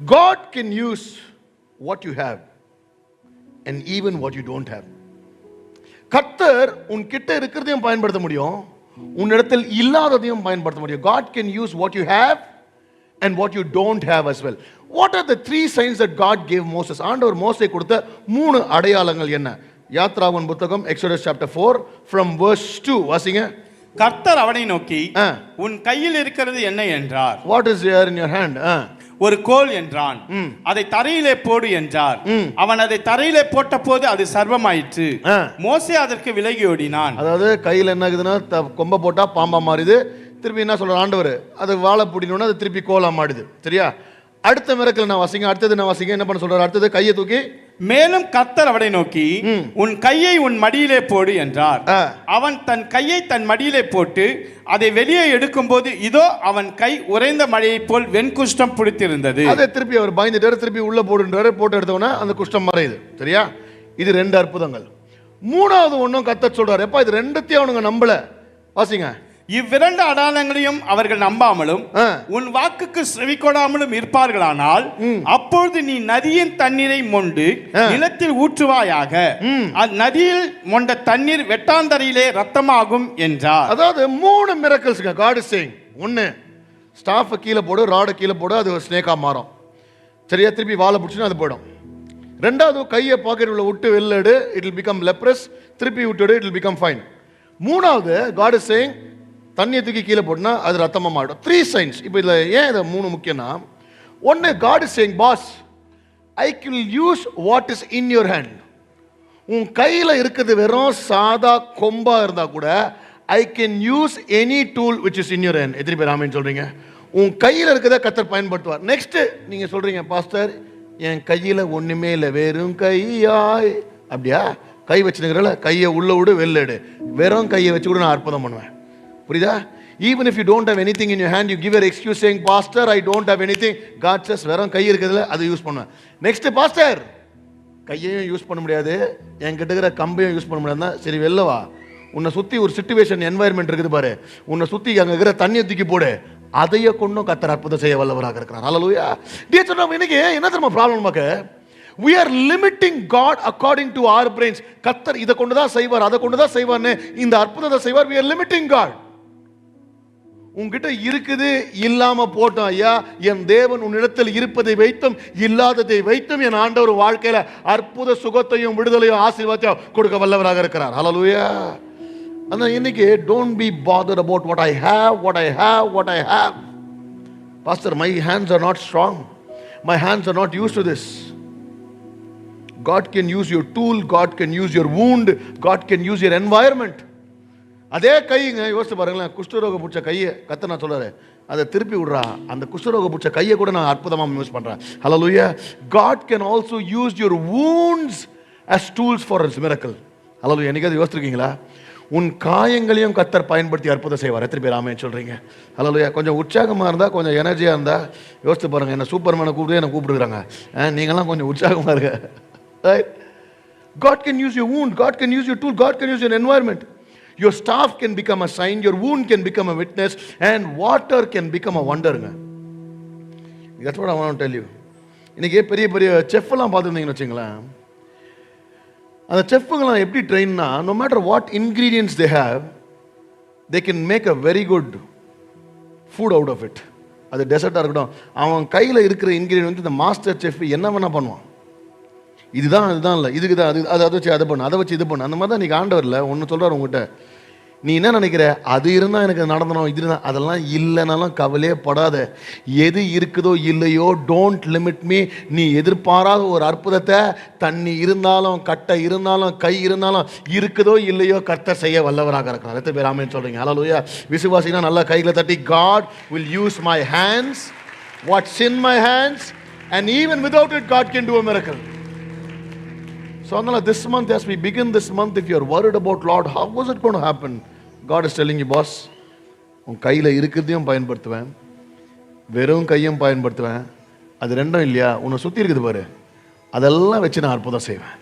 God can use what you have and even what you don't have. கர்த்தர் உன்கிட்ட இருக்கிறதையும் பயன்படுத்த முடியும், உன்னிடத்தில் இல்லாததையும் பயன்படுத்த முடியும். God can use what you have and what you don't have as well. What are the three signs that God gave Moses? ஆண்டவர் மோசே கொடுத்த 3 அடையாளங்கள் என்ன? யாத்ராகமம் புத்தகம் Exodus chapter 4 from verse 2 வாசிங்க. கர்த்தர் அவனை நோக்கி, உன் கையில் இருக்கிறது என்ன என்றார். What is there in your hand? ஒரு கோல் என்றான். அதை தரையிலே போடு என்றார். அவன் அதை தரையிலே போட்ட போது அது சர்வமாயிற்று. மோசே அதற்கு விலகி ஓடினான். அதாவது கையில் என்ன ஆகுதுன்னா கொம்பை போட்டா பாம்பா மாறுது. திருப்பி என்ன சொல்ற ஆண்டவர், அது வாழை பிடினோன்னா அது திருப்பி கோலா மாடுது. சரியா? அடுத்த மிரக்கல் நான் வாசிங்க. அடுத்தது நான் வாசிங்க. என்ன பண்ண சொல்றாரு? அடுத்தது கையை தூக்கி, மேலும் கர்த்தர் அவனை நோக்கி, உன் கையை உன் மடியிலே போடு என்றார். அவன் தன் கையை தன் மடியிலே போட்டு அதை வெளியே எடுக்கும் போது இதோ அவன் கை உறைந்த மழையை போல் வெண்குஷ்டம் பிடித்திருந்தது. அதை திருப்பி அவர் பயந்துட்டாரு. திருப்பி உள்ள போடுன்றாரு. போட்டு எடுத்தவன அந்த குஷ்டம் மறையுது. சரியா? இது 2 அற்புதங்கள். 3வது ஒன்றும் கர்த்தர் சொல்றாரு, எப்பா இது 2த்தையும் அவனுங்க நம்பல. வாசிங்க. இவ்விரண்டு அடையாளங்களையும் அவர்கள் நம்பாமலும் உன் வாக்குக்கு செவிகொடாமலும் இருப்பார்களானால் அப்பொழுது நீ நதியின் தண்ணீரை மொண்டு நிலத்தில் ஊற்றுவாயாக. நதியில் மொண்ட தண்ணீர் வெட்டாந்தரையிலே ரத்தமாகும் என்றார். அதாவது 3 miracles God is saying. 1, staff கீழே போடு, ராட கீழே போடு, அது ஸ்னேக்கா மாறும். சரியா? திருப்பி வாழை பிடிச்சுன்னா அது போயிடும். 2வது கையை பாக்கெட் உள்ள விட்டு வெளில எடு, இட் will become leprous. திருப்பி விட்டுடு, it will become fine. 3வது God is saying தண்ணியை தூக்கி கீழே போட்டுனா அது ரத்தமா மாறும். 3 signs. இப்போ இதுல ஏன் இது 3 முக்கியம்னா, 1, God is saying, boss, I can use what is in your hand. உன் கையில இருக்குது வெறும் சாதா கொம்பா இருந்தா கூட I can use any tool which is in your hand. எத்தனை பேர் ஆமென் சொல்றீங்க? உன் கையில இருக்கதை கர்த்தர் பயன்படுத்துவார். நெக்ஸ்ட் நீங்க சொல்றீங்க, பாஸ்டர் என் கையில ஒண்ணுமே இல்லை, வெறும் கையாய். அப்படியா? கை வச்சுக்கிறல, கையை உள்ள விடு, வெளில எடு. வெறும் கையை வச்சு கூட நான் அற்புதம் பண்ணுவேன். புரியுதா? Even if you don't have anything in your hand, you give an excuse saying, Pastor, I don't have anything. God says, வெறும் கை இருக்குதுல, அதை யூஸ் பண்ணுவேன். நெக்ஸ்ட், பாஸ்டர் கையையும் யூஸ் பண்ண முடியாது, என்கிட்ட இருக்கிற கம்பையும் யூஸ் பண்ண முடியாதுன்னா சரி வெளில வா. உன்னை சுற்றி ஒரு சிச்சுவேஷன் என்வாயர்மெண்ட் இருக்குது பாரு, உன்னை சுற்றி அங்கே இருக்கிற தண்ணியை தூக்கி போடு. அதையே கொண்டும் கர்த்தர் அற்புதம் செய்ய வல்லவராக இருக்கிறார். ஹல்லேலூயா. இன்னைக்கு என்ன தெரியுமா ப்ராப்ளம் நமக்கு? We are limiting God according to our brains. கர்த்தர் இதை கொண்டு தான் செய்வார், அதை கொண்டு தான் செய்வார்னு இந்த அற்புதத்தை செய்வார். We are limiting God. உன்கிட்ட இருக்குது இல்லாம போட்டோம் ஐயா, என் தேவன் உன்னிடத்தில் இருப்பதை வைத்தும் இல்லாததை வைத்தும் என் ஆண்டவர் வாழ்க்கையில அற்புத சுகத்தையும் விடுதலையும் ஆசீர்வாதத்தையும் கொடுக்க வல்லவராக இருக்கிறார். ஹல்லேலூயா. ஆனா இன்னைக்கு don't be bothered about what I have. Pastor, my hands are not strong. My hands are not used to this. God can use your tool, God can use your wound, God can use your environment. அதே கைங்க யோசிச்சு பாருங்களேன், குஷ்டரோக பிடிச்ச கையை கர்த்தர் நான் சொல்றாரு, அதை திருப்பி விடுறா. அந்த குஷ்டரோக பிடிச்ச கையை கூட நான் அற்புதமாக யூஸ் பண்றேன். ஹல்லேலூயா. God can also use your wounds as tools for His miracle. ஹல்லேலூயா. என்னைக்காவது யோசிச்சிருக்கீங்களா? உன் காயங்களையும் கர்த்தர் பயன்படுத்தி அற்புதம் செய்வார். எத்தனை பேர் ஆமென் சொல்றீங்க? ஹல்லேலூயா. கொஞ்சம் உற்சாகமா இருந்தா, கொஞ்சம் எனர்ஜியா இருந்தா யோசிச்சு பாருங்க, என்ன சூப்பர்மேனை கூப்பிட்டு என்ன கூப்பிடுறாங்க, நீங்கெல்லாம் கொஞ்சம் உற்சாகமா இருங்க. Right? God can use your wound, God can use your tool, God can use your environment. Your staff can become a sign, your wound can become a witness, and water can become a wonder. That's what I want to tell you. இன்னைக்கு பெரிய பெரிய chef எல்லாம் பார்த்துருந்தீங்கன்னு வச்சுங்களேன், அந்த செஃப்புங்கெல்லாம் எப்படி ட்ரெயின்னா, no matter what ingredients they have, they can make a very good food out of it. அது டெசர்ட்டாக இருக்கட்டும், அவன் கையில் இருக்கிற இன்க்ரீடியன்ட் வந்து இந்த மாஸ்டர் செஃப் என்ன வேணா பண்ணுவான். இதுதான் இல்லை, இதுக்கு தான் அதை வச்சு அதை பண்ணு, அதை வச்சு இது பண்ணு. அந்த மாதிரி தான் நீங்க ஆண்டவர் இல்லை ஒன்று சொல்றாரு உங்ககிட்ட. நீ என்ன நினைக்கிற, அது இருந்தால் எனக்கு நடந்தணும், இது இருந்தால், அதெல்லாம் இல்லைனாலும் கவலையே படாத. எது இருக்குதோ இல்லையோ, டோன்ட் லிமிட் மீ. நீ எதிர்பாராத ஒரு அற்புதத்தை தண்ணி இருந்தாலும், கட்டை இருந்தாலும், கை இருந்தாலும், இருக்குதோ இல்லையோ கர்த்தர் செய்ய வல்லவராக இருக்கிறார். எத்தனை பேர் ஆமென் சொல்றீங்க? ஹல்லேலூயா. விசுவாசினா நல்லா கைகளை தட்டி, God will use my hands, what's in my hands, and even without it God can do a miracle. So this month, as we begin this month, if you are worried about, Lord, how was it going to happen? God is telling you, boss, உன் கையில் இருக்கிறதையும் பயன்படுத்துவேன், வெறும் கையும் பயன்படுத்துவேன். அது ரெண்டும் இல்லையா, உன்னை சுற்றி இருக்குது பாரு, அதெல்லாம் வச்சு நான் அற்புதம் செய்வேன்.